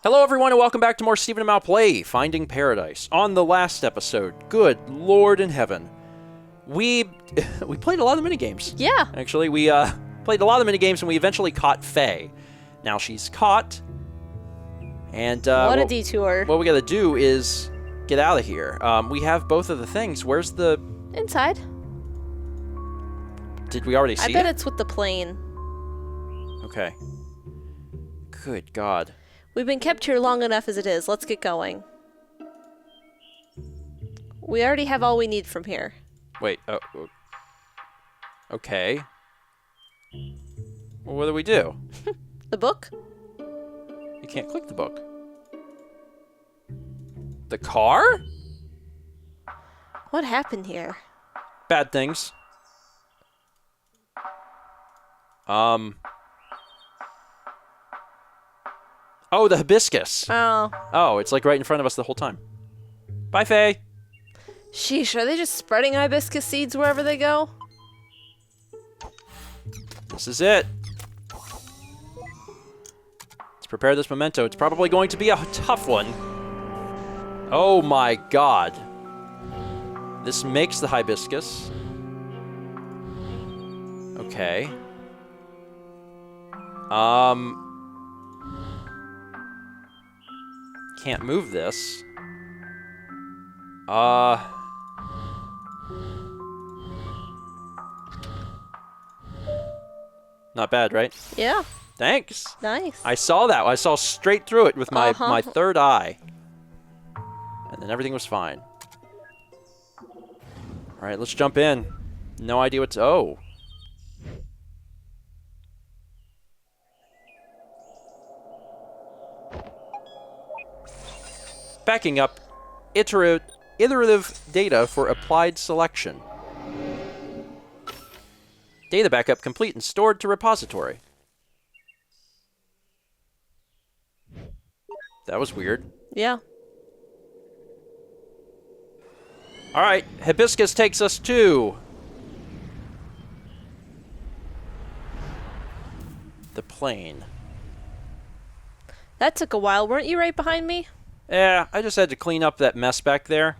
Hello everyone and welcome back to more StephenPlays, Finding Paradise. On the last episode, good Lord in heaven, we played a lot of the minigames. Yeah. Actually, we played a lot of the minigames and we eventually caught Faye. Now she's caught, and what a detour. What we gotta do is get out of here. We have both of the things. Where's the... Inside. Did we already see it? I bet it's with the plane. Okay. Good God. We've been kept here long enough as it is. Let's get going. We already have all we need from here. Wait, okay. Well, what do we do? The book? You can't click the book. The car? What happened here? Bad things. Oh, the hibiscus. Oh. Oh, it's like right in front of us the whole time. Bye, Faye. Sheesh, are they just spreading hibiscus seeds wherever they go? This is it. Let's prepare this memento. It's probably going to be a tough one. Oh my God. This makes the hibiscus. Okay. Can't move this. Not bad, right? Yeah. Thanks. Nice. I saw that. I saw straight through it with my third eye. And then everything was fine. All right, let's jump in. No idea what's... Oh. Backing up iterative data for applied selection. Data backup complete and stored to repository. That was weird. Yeah. All right, hibiscus takes us to the plane. That took a while. Weren't you right behind me? Yeah, I just had to clean up that mess back there.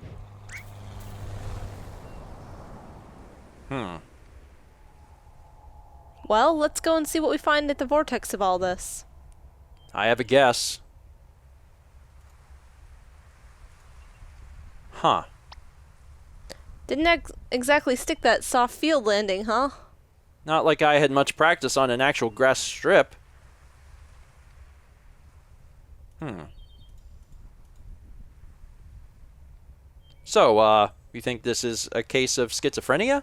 Well, let's go and see what we find at the vortex of all this. I have a guess. Huh. Didn't exactly stick that soft field landing, huh? Not like I had much practice on an actual grass strip. So, you think this is a case of schizophrenia?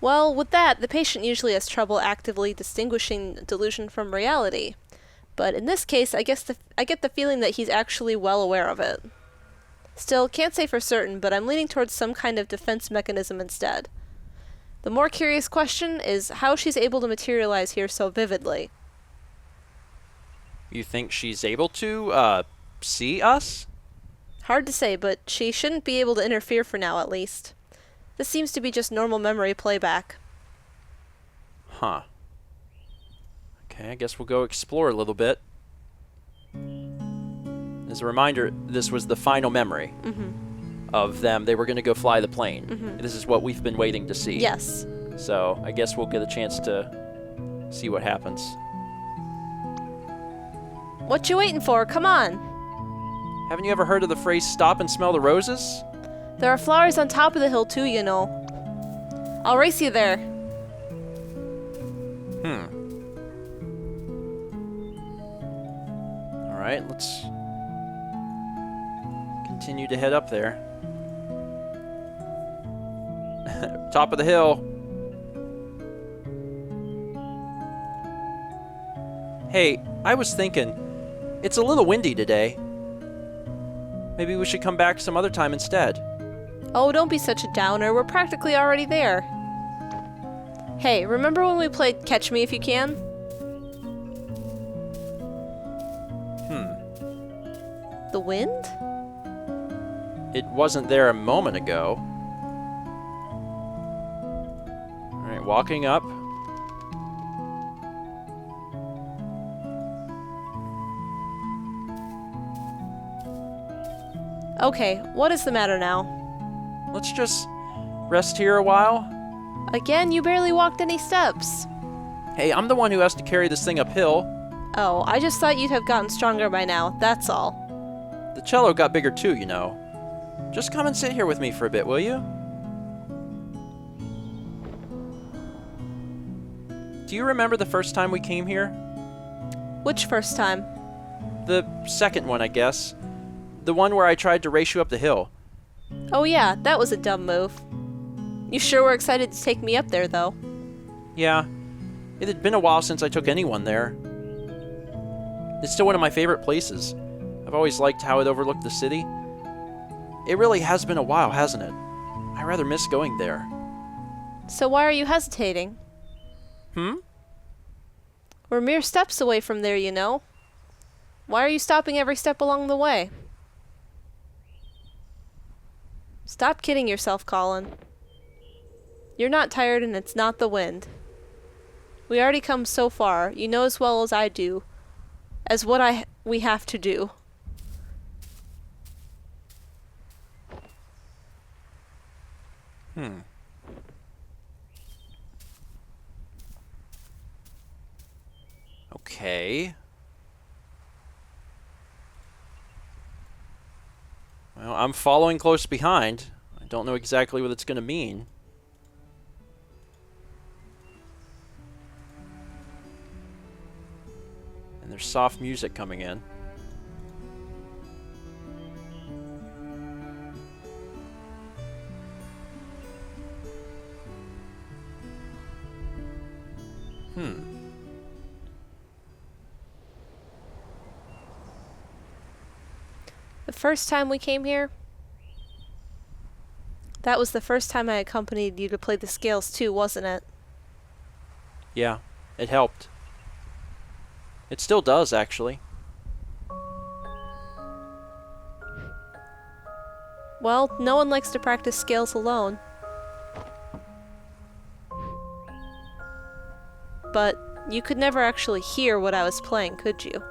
Well, with that, the patient usually has trouble actively distinguishing delusion from reality. But in this case, I get the feeling that he's actually well aware of it. Still, can't say for certain, but I'm leaning towards some kind of defense mechanism instead. The more curious question is how she's able to materialize here so vividly. You think she's able to, see us? Hard to say, but she shouldn't be able to interfere for now, at least. This seems to be just normal memory playback. Huh. Okay, I guess we'll go explore a little bit. As a reminder, this was the final memory of them. They were going to go fly the plane. This is what we've been waiting to see. Yes. So I guess we'll get a chance to see what happens. What you waiting for? Come on. Haven't you ever heard of the phrase, stop and smell the roses? There are flowers on top of the hill too, you know. I'll race you there. Alright, let's continue to head up there. Top of the hill. Hey, I was thinking, it's a little windy today. Maybe we should come back some other time instead. Oh, don't be such a downer. We're practically already there. Hey, remember when we played Catch Me If You Can? The wind? It wasn't there a moment ago. Alright, walking up. Okay, what is the matter now? Let's just rest here a while. Again, you barely walked any steps. Hey, I'm the one who has to carry this thing uphill. Oh, I just thought you'd have gotten stronger by now, that's all. The cello got bigger too, you know. Just come and sit here with me for a bit, will you? Do you remember the first time we came here? Which first time? The second one, I guess. The one where I tried to race you up the hill. Oh yeah, that was a dumb move. You sure were excited to take me up there, though. Yeah, it had been a while since I took anyone there. It's still one of my favorite places. I've always liked how it overlooked the city. It really has been a while, hasn't it? I rather miss going there. So why are you hesitating? We're mere steps away from there, you know. Why are you stopping every step along the way? Stop kidding yourself, Colin. You're not tired and it's not the wind. We already come so far, you know as well as I do, as what we have to do. Okay. Well, I'm following close behind. I don't know exactly what it's going to mean. And there's soft music coming in. The first time we came here, that was the first time I accompanied you to play the scales too, wasn't it? Yeah, it helped. It still does, actually. Well, no one likes to practice scales alone. But you could never actually hear what I was playing, could you?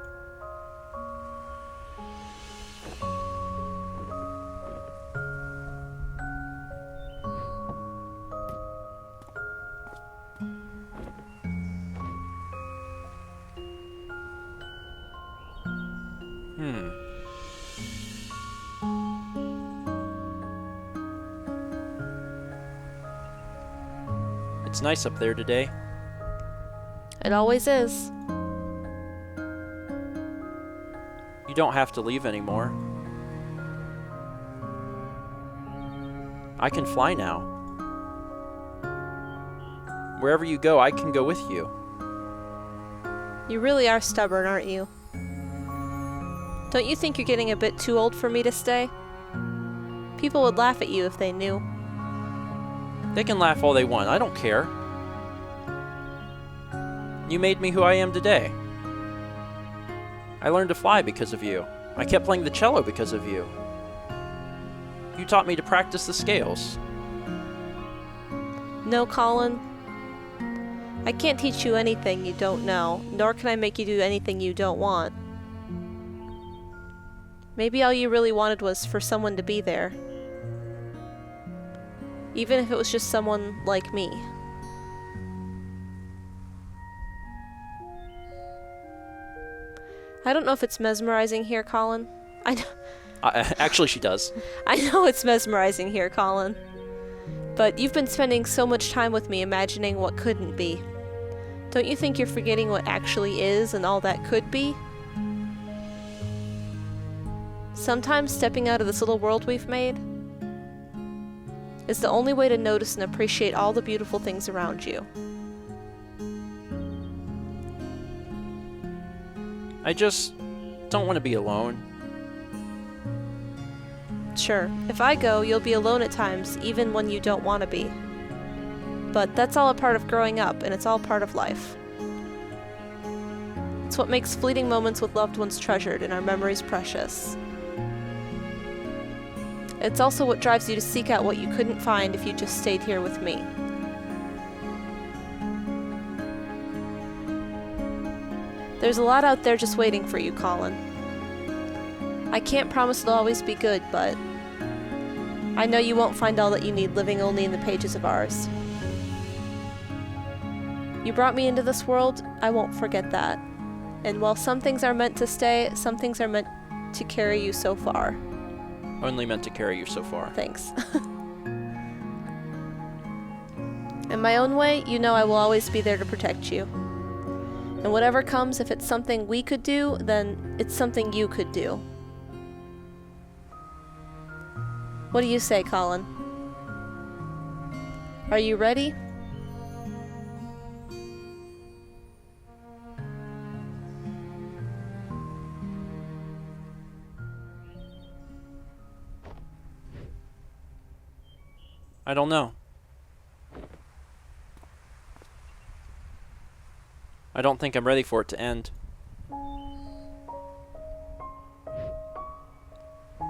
It's nice up there today. It always is. You don't have to leave anymore. I can fly now. Wherever you go, I can go with you. You really are stubborn, aren't you? Don't you think you're getting a bit too old for me to stay? People would laugh at you if they knew. They can laugh all they want. I don't care. You made me who I am today. I learned to fly because of you. I kept playing the cello because of you. You taught me to practice the scales. No, Colin. I can't teach you anything you don't know, nor can I make you do anything you don't want. Maybe all you really wanted was for someone to be there. Even if it was just someone like me. I don't know if it's mesmerizing here, Colin. Actually, she does. I know it's mesmerizing here, Colin. But you've been spending so much time with me imagining what couldn't be. Don't you think you're forgetting what actually is and all that could be? Sometimes stepping out of this little world we've made is the only way to notice and appreciate all the beautiful things around you. I just don't want to be alone. Sure, if I go, you'll be alone at times, even when you don't want to be. But that's all a part of growing up, and it's all part of life. It's what makes fleeting moments with loved ones treasured and our memories precious. It's also what drives you to seek out what you couldn't find if you just stayed here with me. There's a lot out there just waiting for you, Colin. I can't promise it'll always be good, but I know you won't find all that you need living only in the pages of ours. You brought me into this world, I won't forget that. And while some things are meant to stay, some things are meant to carry you so far. Only meant to carry you so far. Thanks. In my own way, you know I will always be there to protect you. And whatever comes, if it's something we could do, then it's something you could do. What do you say, Colin? Are you ready? I don't know. I don't think I'm ready for it to end.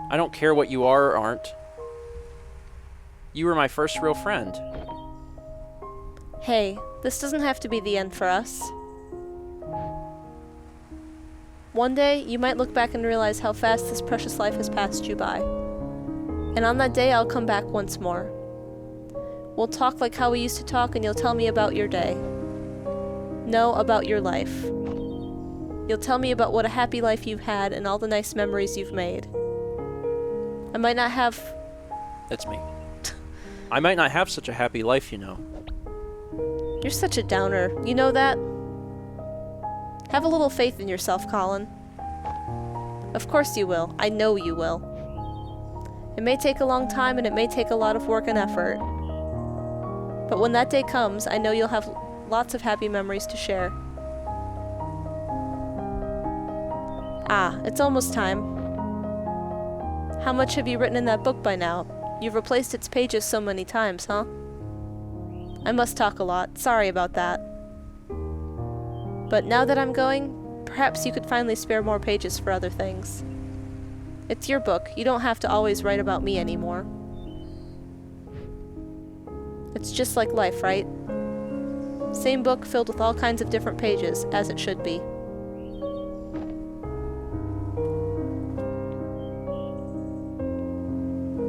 I don't care what you are or aren't. You were my first real friend. Hey, this doesn't have to be the end for us. One day, you might look back and realize how fast this precious life has passed you by. And on that day, I'll come back once more. We'll talk like how we used to talk, and you'll tell me about your day. No, about your life. You'll tell me about what a happy life you've had and all the nice memories you've made. I might not have... That's me. I might not have such a happy life, you know. You're such a downer. You know that? Have a little faith in yourself, Colin. Of course you will. I know you will. It may take a long time and it may take a lot of work and effort. But when that day comes, I know you'll have lots of happy memories to share. Ah, it's almost time. How much have you written in that book by now? You've replaced its pages so many times, huh? I must talk a lot. Sorry about that. But now that I'm going, perhaps you could finally spare more pages for other things. It's your book. You don't have to always write about me anymore. It's just like life, right? Same book filled with all kinds of different pages, as it should be.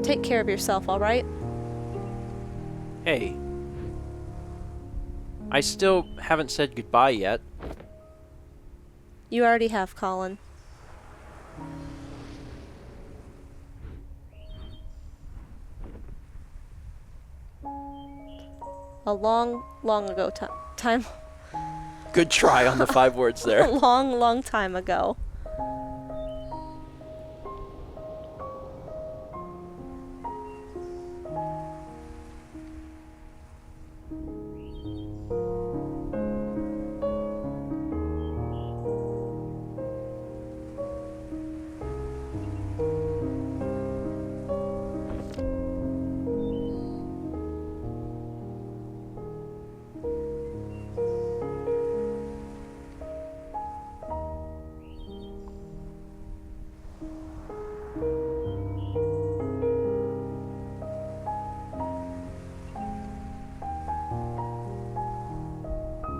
Take care of yourself, all right? Hey. I still haven't said goodbye yet. You already have, Colin. A long, long ago time. Good try on the 5 words A there. long, long time ago.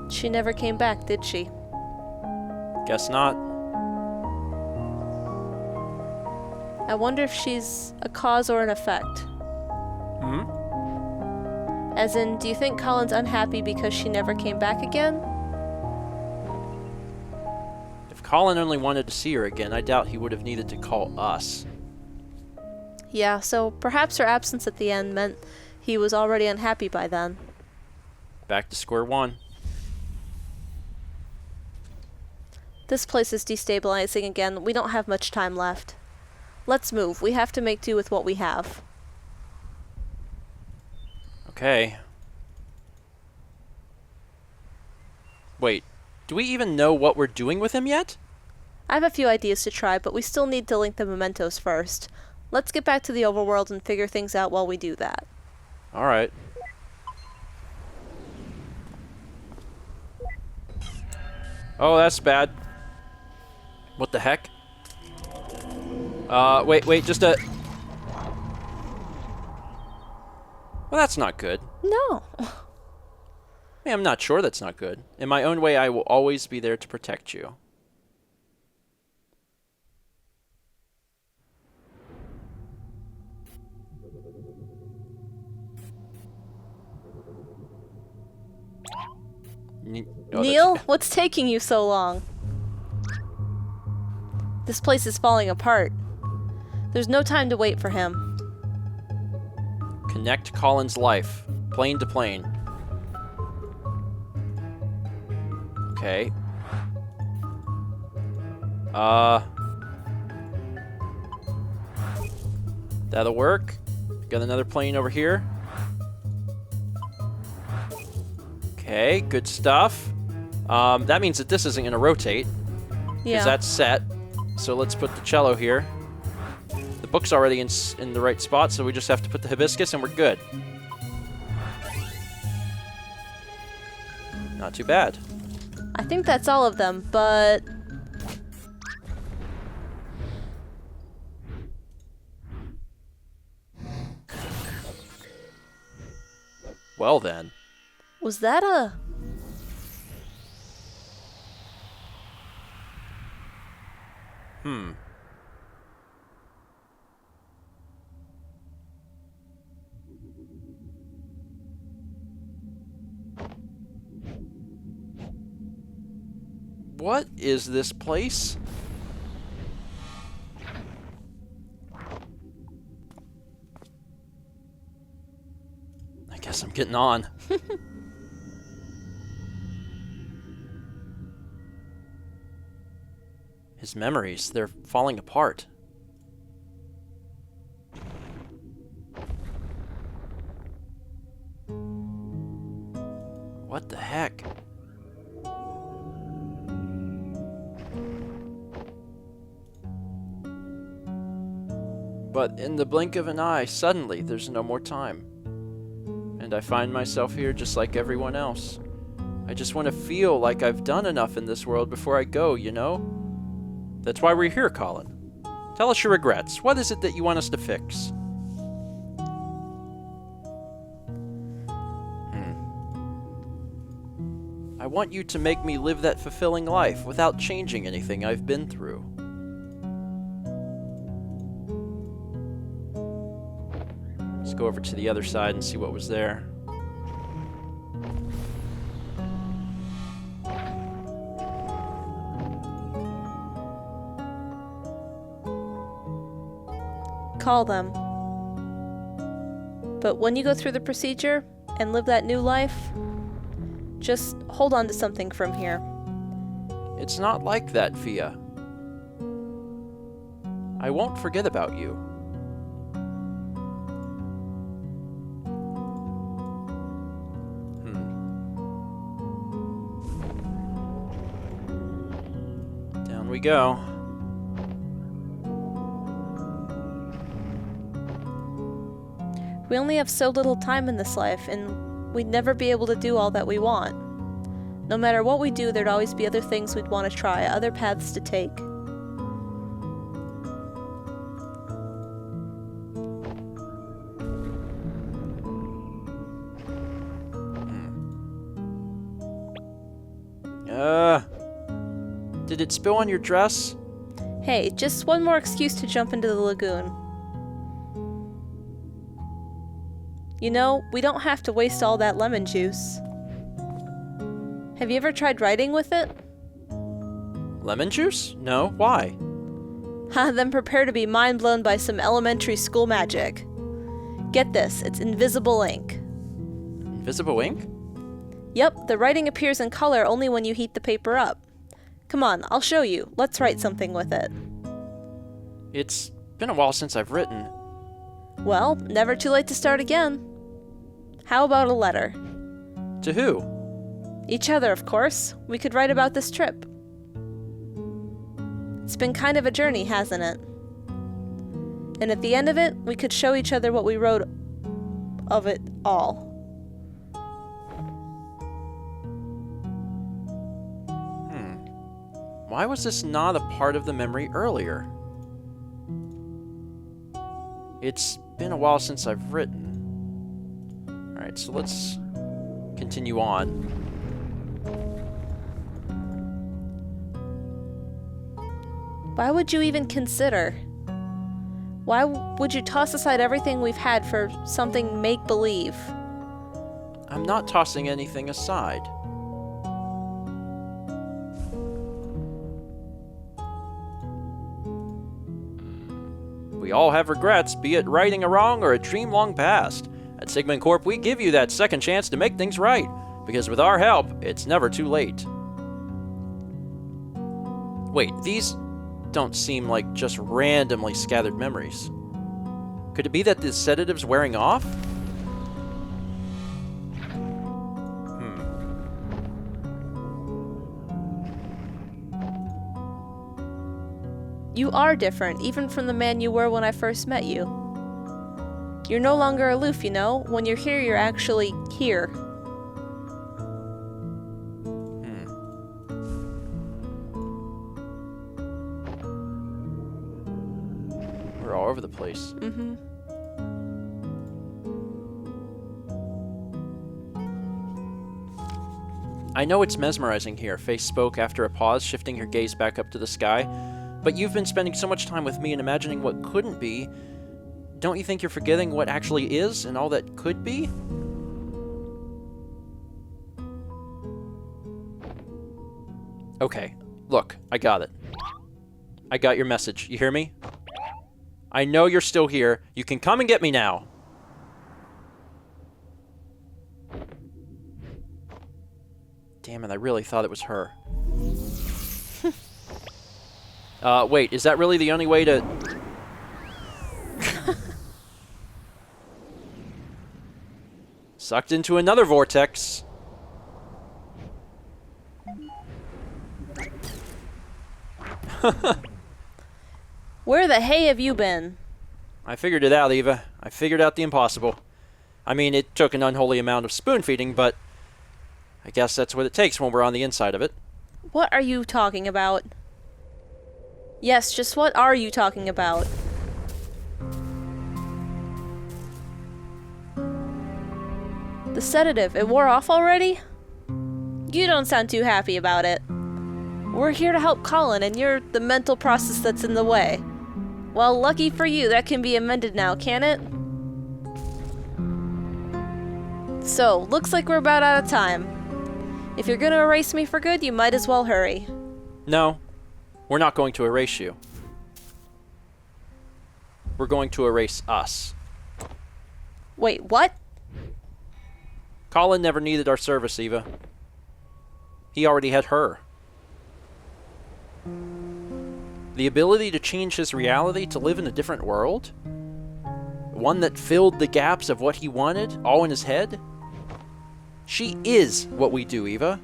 She never came back, did she? Guess not. I wonder if she's a cause or an effect. Hmm? As in, do you think Colin's unhappy because she never came back again? If Colin only wanted to see her again, I doubt he would have needed to call us. Yeah, so perhaps her absence at the end meant he was already unhappy by then. Back to square one. This place is destabilizing again. We don't have much time left. Let's move. We have to make do with what we have. Okay. Wait, do we even know what we're doing with him yet? I have a few ideas to try, but we still need to link the mementos first. Let's get back to the overworld and figure things out while we do that. Alright. Oh, that's bad. What the heck? Wait, just a... Well, that's not good. No. I'm not sure that's not good. In my own way, I will always be there to protect you. Oh, Neil, what's taking you so long? This place is falling apart. There's no time to wait for him. Connect Colin's life. Plane to plane. Okay. That'll work. Got another plane over here. Okay, good stuff. That means that this isn't going to rotate. Yeah. Because that's set. So let's put the cello here. The book's already in the right spot, so we just have to put the hibiscus and we're good. Not too bad. I think that's all of them, but... Well then. Was that a... What is this place? I guess I'm getting on. His memories, they're falling apart. What the heck? But in the blink of an eye, suddenly there's no more time. And I find myself here just like everyone else. I just want to feel like I've done enough in this world before I go, you know? That's why we're here, Colin. Tell us your regrets. What is it that you want us to fix? I want you to make me live that fulfilling life without changing anything I've been through. Let's go over to the other side and see what was there. Call them. But when you go through the procedure and live that new life, just hold on to something from here. It's not like that, Fia. I won't forget about you. Down we go. We only have so little time in this life, and we'd never be able to do all that we want. No matter what we do, there'd always be other things we'd want to try, other paths to take. Did it spill on your dress? Hey, just one more excuse to jump into the lagoon. You know, we don't have to waste all that lemon juice. Have you ever tried writing with it? Lemon juice? No, why? Ha, then prepare to be mind blown by some elementary school magic. Get this, it's invisible ink. Invisible ink? Yep, the writing appears in color only when you heat the paper up. Come on, I'll show you. Let's write something with it. It's been a while since I've written. Well, never too late to start again. How about a letter? To who? Each other, of course. We could write about this trip. It's been kind of a journey, hasn't it? And at the end of it, we could show each other what we wrote of it all. Why was this not a part of the memory earlier? It's been a while since I've written. Alright, so let's continue on. Why would you even consider? Why would you toss aside everything we've had for something make-believe? I'm not tossing anything aside. We all have regrets, be it righting a wrong or a dream long past. At Sigmund Corp, we give you that second chance to make things right, because with our help, it's never too late. Wait, these don't seem like just randomly scattered memories. Could it be that the sedative's wearing off? You are different, even from the man you were when I first met you. You're no longer aloof, you know? When you're here, you're actually here. We're all over the place. Mm-hmm. I know it's mesmerizing here, Faith spoke after a pause, shifting her gaze back up to the sky. But you've been spending so much time with me and imagining what couldn't be. Don't you think you're forgetting what actually is and all that could be? Okay, look, I got it. I got your message. You hear me? I know you're still here. You can come and get me now. Damn it, I really thought it was her. Wait, is that really the only way to... Sucked into another vortex. Where the hay have you been? I figured it out, Eva. I figured out the impossible. I mean, it took an unholy amount of spoon feeding, but I guess that's what it takes when we're on the inside of it. What are you talking about? Yes, just what are you talking about? The sedative, it wore off already? You don't sound too happy about it. We're here to help Colin, and you're the mental process that's in the way. Well, lucky for you, that can be amended now, can it? So, looks like we're about out of time. If you're gonna erase me for good, you might as well hurry. No, we're not going to erase you. We're going to erase us. Wait, what? Colin never needed our service, Eva. He already had her. The ability to change his reality, to live in a different world? One that filled the gaps of what he wanted, all in his head? She is what we do, Eva.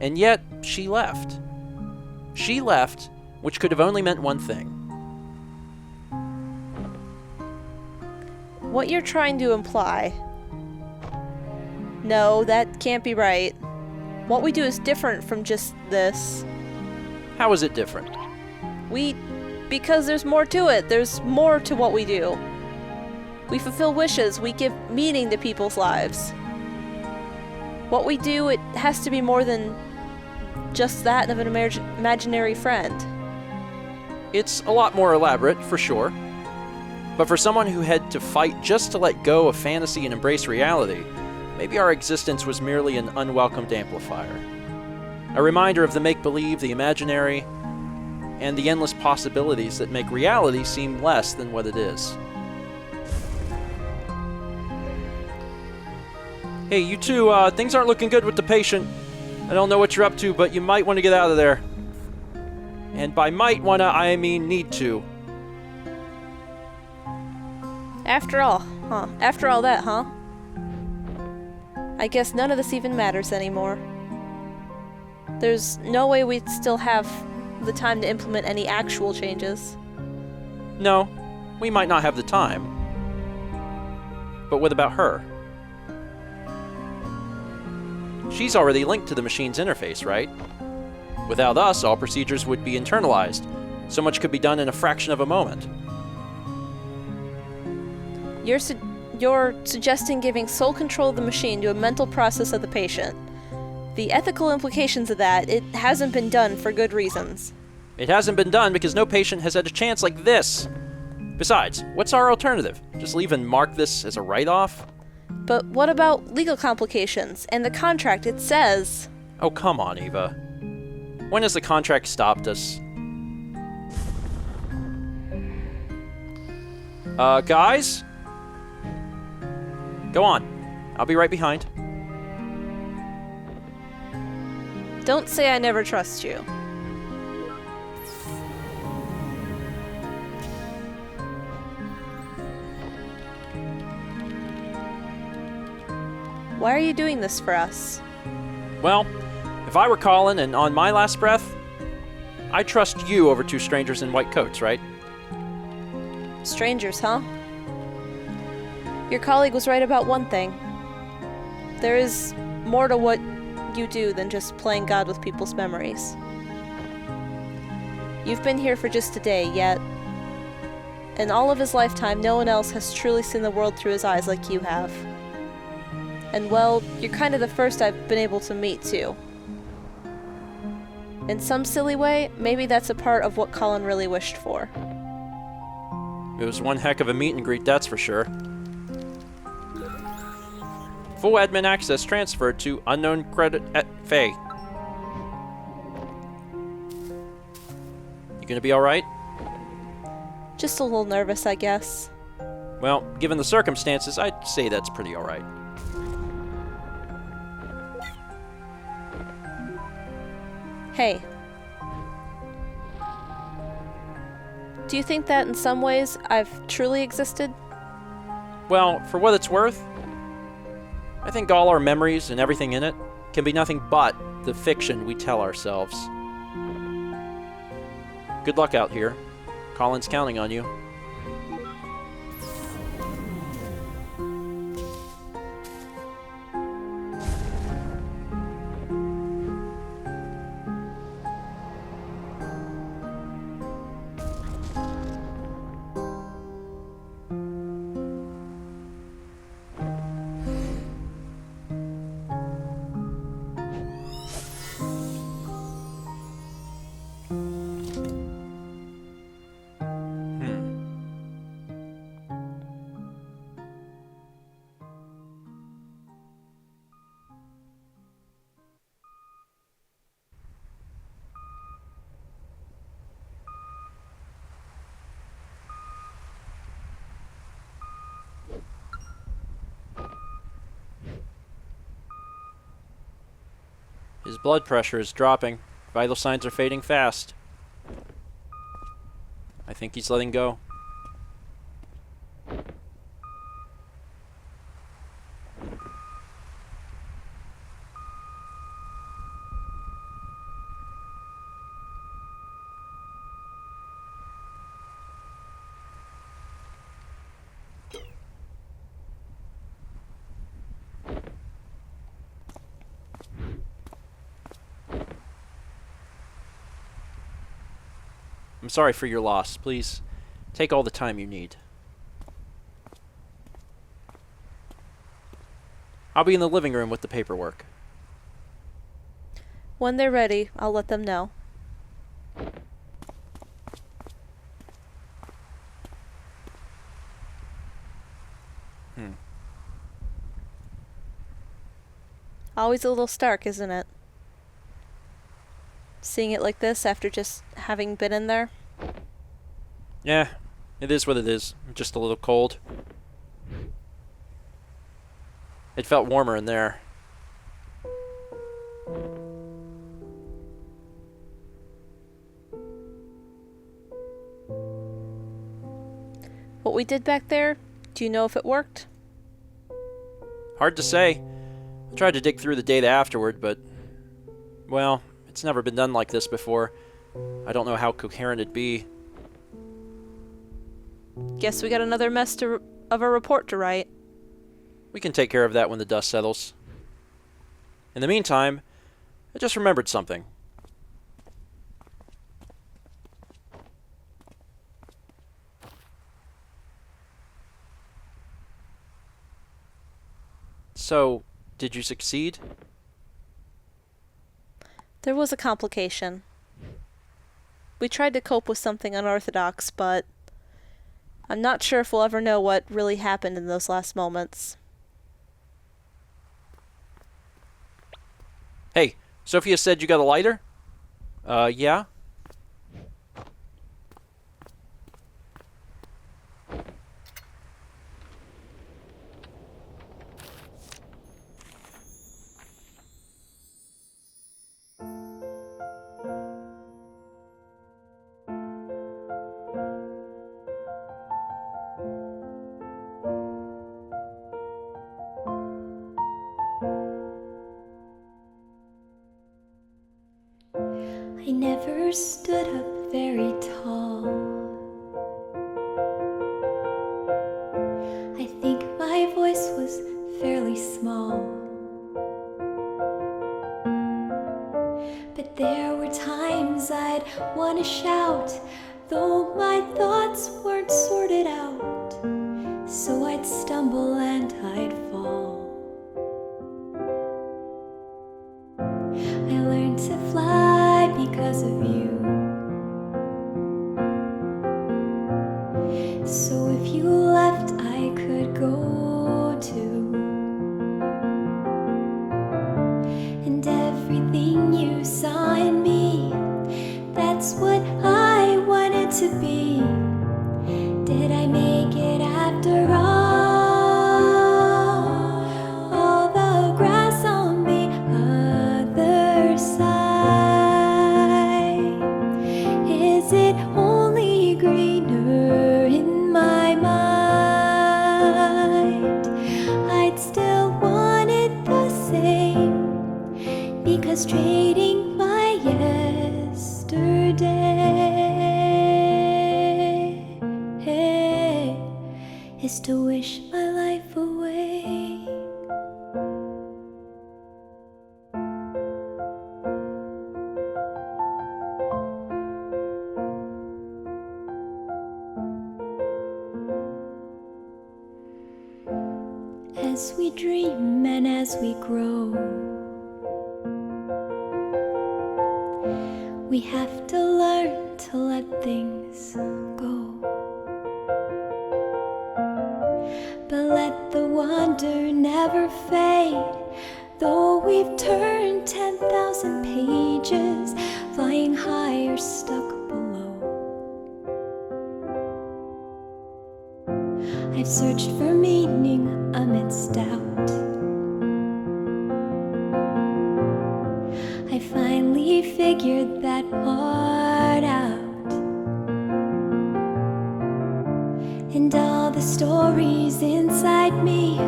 And yet, she left. She left, which could have only meant one thing. What you're trying to imply... No, that can't be right. What we do is different from just this. How is it different? Because there's more to it. There's more to what we do. We fulfill wishes. We give meaning to people's lives. What we do, it has to be more than just that of an imaginary friend. It's a lot more elaborate, for sure. But for someone who had to fight just to let go of fantasy and embrace reality, maybe our existence was merely an unwelcomed amplifier. A reminder of the make-believe, the imaginary, and the endless possibilities that make reality seem less than what it is. Hey, you two, things aren't looking good with the patient. I don't know what you're up to, but you might want to get out of there. And by might wanna, I mean need to. After all, huh? After all that, huh? I guess none of this even matters anymore. There's no way we'd still have the time to implement any actual changes. No, we might not have the time. But what about her? She's already linked to the machine's interface, right? Without us, all procedures would be internalized. So much could be done in a fraction of a moment. You're suggesting giving sole control of the machine to a mental process of the patient. The ethical implications of that, it hasn't been done for good reasons. It hasn't been done because no patient has had a chance like this. Besides, what's our alternative? Just leave and mark this as a write-off? But what about legal complications? And the contract, it says... Oh, come on, Eva. When has the contract stopped us? Guys? Go on. I'll be right behind. Don't say I never trust you. Why are you doing this for us? Well, if I were Colin and on my last breath, I'd trust you over two strangers in white coats, right? Strangers, huh? Your colleague was right about one thing. There is more to what you do than just playing God with people's memories. You've been here for just a day, yet in all of his lifetime, no one else has truly seen the world through his eyes like you have. And well, you're kind of the first I've been able to meet, too. In some silly way, maybe that's a part of what Colin really wished for. It was one heck of a meet and greet, that's for sure. Full admin access transferred to unknown credit at Faye. You gonna be alright? Just a little nervous, I guess. Well, given the circumstances, I'd say that's pretty alright. Hey. Do you think that in some ways I've truly existed? Well, for what it's worth, I think all our memories and everything in it can be nothing but the fiction we tell ourselves. Good luck out here. Colin's counting on you. His blood pressure is dropping. Vital signs are fading fast. I think he's letting go. I'm sorry for your loss. Please take all the time you need. I'll be in the living room with the paperwork. When they're ready, I'll let them know. Always a little stark, isn't it? Seeing it like this after just having been in there? Yeah, it is what it is. Just a little cold. It felt warmer in there. What we did back there, do you know if it worked? Hard to say. I tried to dig through the data afterward, but, well, it's never been done like this before. I don't know how coherent it'd be. Guess we got another mess of a report to write. We can take care of that when the dust settles. In the meantime, I just remembered something. So, did you succeed? There was a complication. We tried to cope with something unorthodox, but I'm not sure if we'll ever know what really happened in those last moments. Hey, Sophia said you got a lighter? Yeah? never stood up very tall. I think my voice was fairly small. But there were times I'd want to shout, though my thoughts weren't sorted out. So I'd stumble and I'd fall. I learned to fly because of you. So if you left, I could go too. And everything you saw in me, that's what I wanted to be. Did I make it after all? All the grass on the other side, is it only greener in my mind? I'd still want it the same, because trading my yesterday is to wish my life away. As we dream and as we grow, we have to learn to let things go. But let the wonder never fade, though we've turned 10,000 pages, flying high or stuck below. I've searched for meaning amidst doubt. I finally figured that part out. And all the stories inside me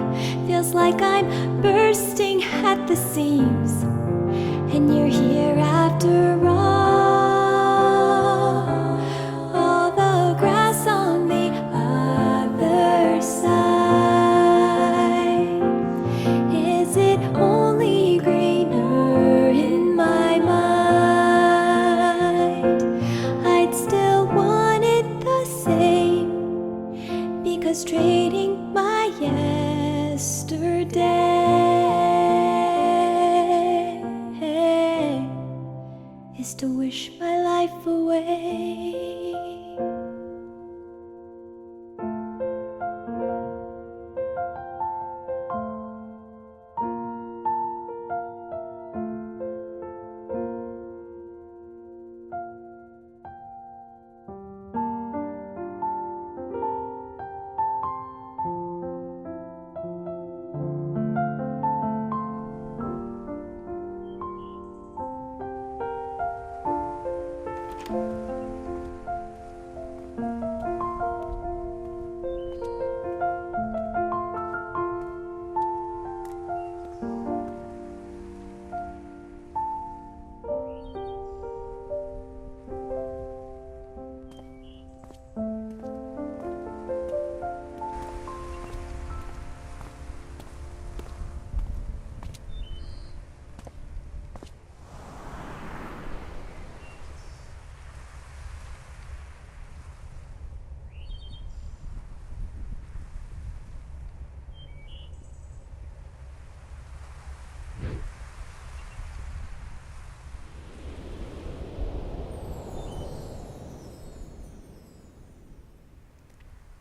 feels like I'm bursting at the seams. And you're here after all. All the grass on the other side, is it only greener in my mind? I'd still want it the same, because trading my yesterday is to wish my life away.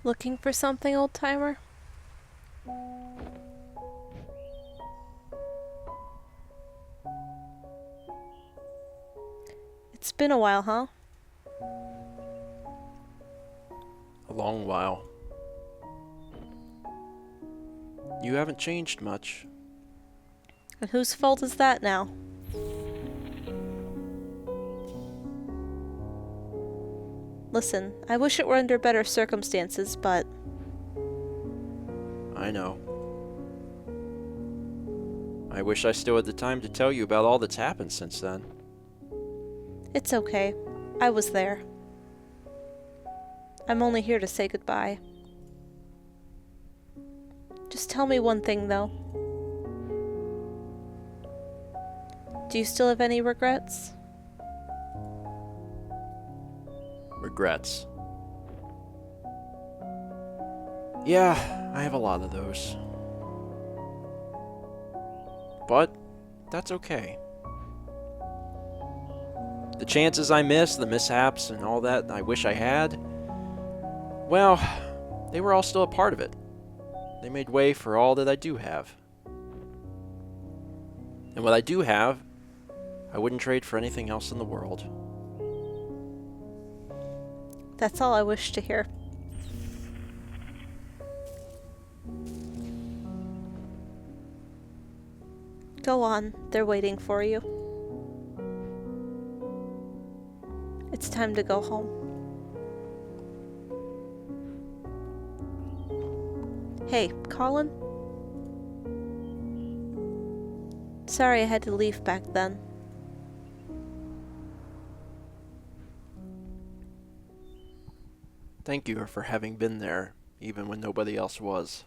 Looking for something, old-timer? It's been a while, huh? A long while. You haven't changed much. And whose fault is that now? Listen, I wish it were under better circumstances, but... I know. I wish I still had the time to tell you about all that's happened since then. It's okay. I was there. I'm only here to say goodbye. Just tell me one thing, though. Do you still have any regrets? Regrets. Yeah, I have a lot of those. But that's okay. The chances I missed, the mishaps, and all that I wish I had, well, they were all still a part of it. They made way for all that I do have. And what I do have, I wouldn't trade for anything else in the world. That's all I wish to hear. Go on, they're waiting for you. It's time to go home. Hey, Colin? Sorry I had to leave back then. Thank you for having been there, even when nobody else was.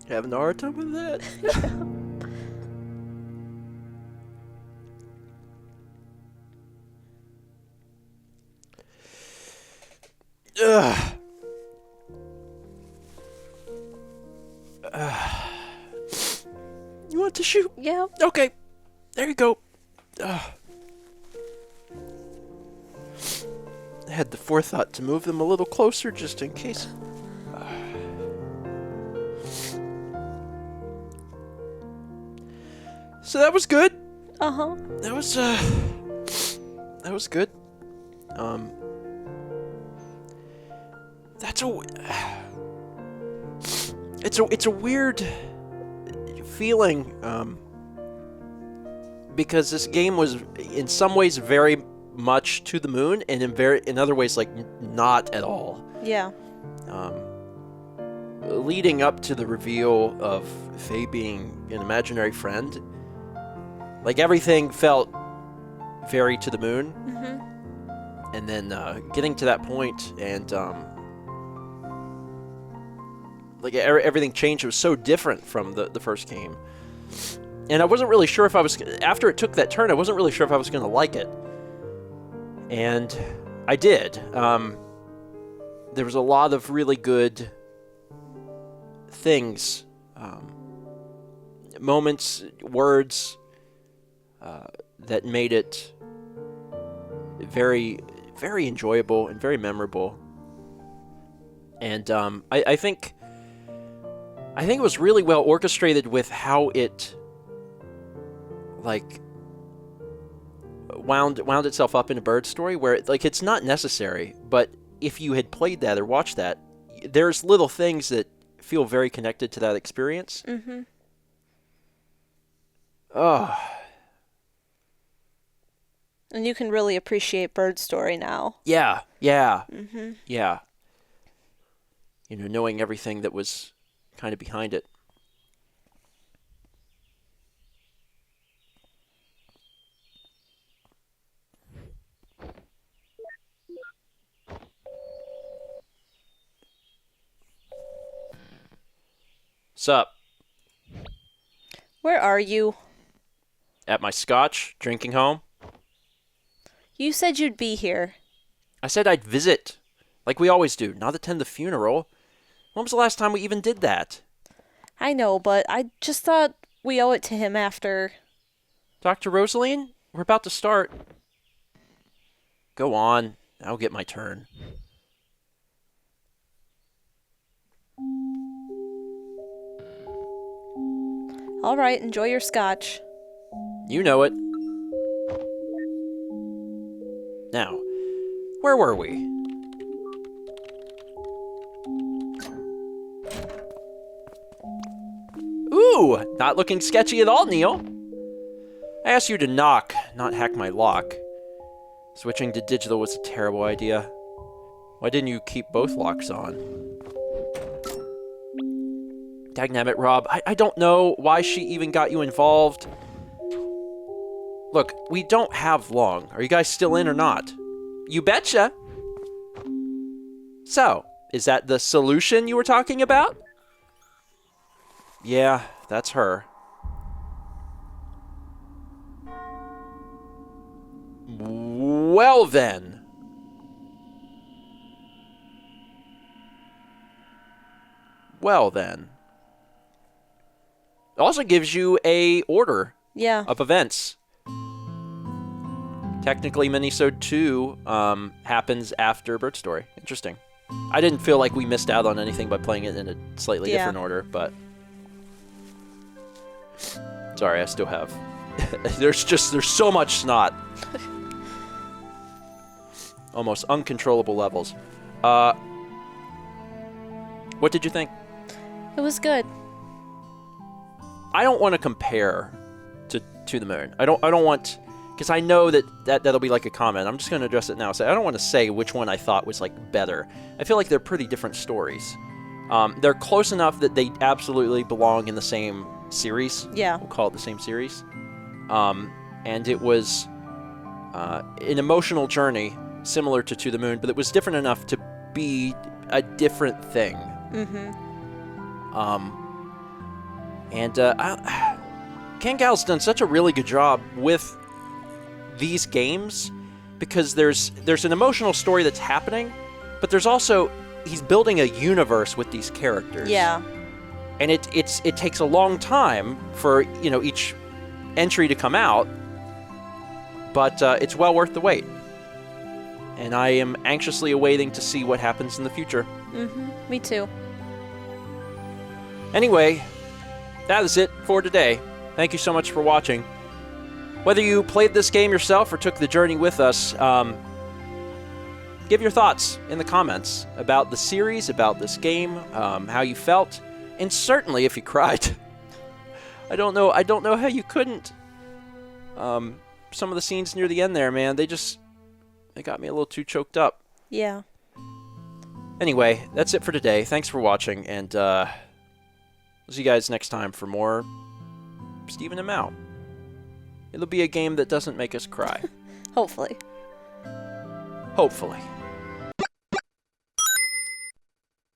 Having a hard time with that? Ugh. You want to shoot? Yeah. Okay. There you go. I had the forethought to move them a little closer just in case. So that was good. Uh-huh. That was good. That's it's a weird feeling, because this game was in some ways very much to the moon, and in other ways like not at all. Yeah. Leading up to the reveal of Faye being an imaginary friend, like everything felt very to the moon. Mm-hmm. And then getting to that point, and like everything changed. It was so different from the first game, and I wasn't really sure if I was, after it took that turn, I wasn't really sure if I was going to like it, and I did. There was a lot of really good things, moments, words that made it very, very enjoyable and very memorable. And I think it was really well orchestrated with how it like wound itself up in a bird story, where it's not necessary, but if you had played that or watched that, there's little things that feel very connected to that experience. Mm-hmm. Oh. And you can really appreciate Bird Story now. Yeah. Mm-hmm. Yeah. You know, knowing everything that was kind of behind it. Sup? Where are you? At my scotch, drinking home. You said you'd be here. I said I'd visit, like we always do, not attend the funeral. When was the last time we even did that? I know, but I just thought we owe it to him after. Dr. Rosaline, we're about to start. Go on. I'll get my turn. All right, enjoy your scotch. You know it. Now, where were we? Ooh, not looking sketchy at all, Neil. I asked you to knock, not hack my lock. Switching to digital was a terrible idea. Why didn't you keep both locks on? Dagnabbit, Rob, I don't know why she even got you involved. Look, we don't have long. Are you guys still in or not? You betcha! So, is that the solution you were talking about? Yeah, that's her. Well then. Well then. It also gives you a order of events. Technically, Minisode 2 happens after Bird Story. Interesting. I didn't feel like we missed out on anything by playing it in a slightly different order, but... Sorry, I still have... there's so much snot. Almost uncontrollable levels. What did you think? It was good. I don't want to compare to the moon. I don't want... Because I know that'll be like a comment. I'm just going to address it now. So I don't want to say which one I thought was like better. I feel like they're pretty different stories. They're close enough that they absolutely belong in the same series. Yeah. We'll call it the same series. And it was an emotional journey similar to the Moon, but it was different enough to be a different thing. Mm-hmm. Kan Gao's done such a really good job with these games because there's an emotional story that's happening, but there's also he's building a universe with these characters. Yeah. And it takes a long time for each entry to come out, but it's well worth the wait. And I am anxiously awaiting to see what happens in the future. Mm-hmm. Me too. Anyway, that is it for today. Thank you so much for watching. Whether you played this game yourself or took the journey with us, give your thoughts in the comments about the series, about this game, how you felt, and certainly if you cried. I don't know how you couldn't. Some of the scenes near the end there, man, they got me a little too choked up. Yeah. Anyway, that's it for today. Thanks for watching, and we'll see you guys next time for more Stephen and Mao. It'll be a game that doesn't make us cry. Hopefully. Hopefully.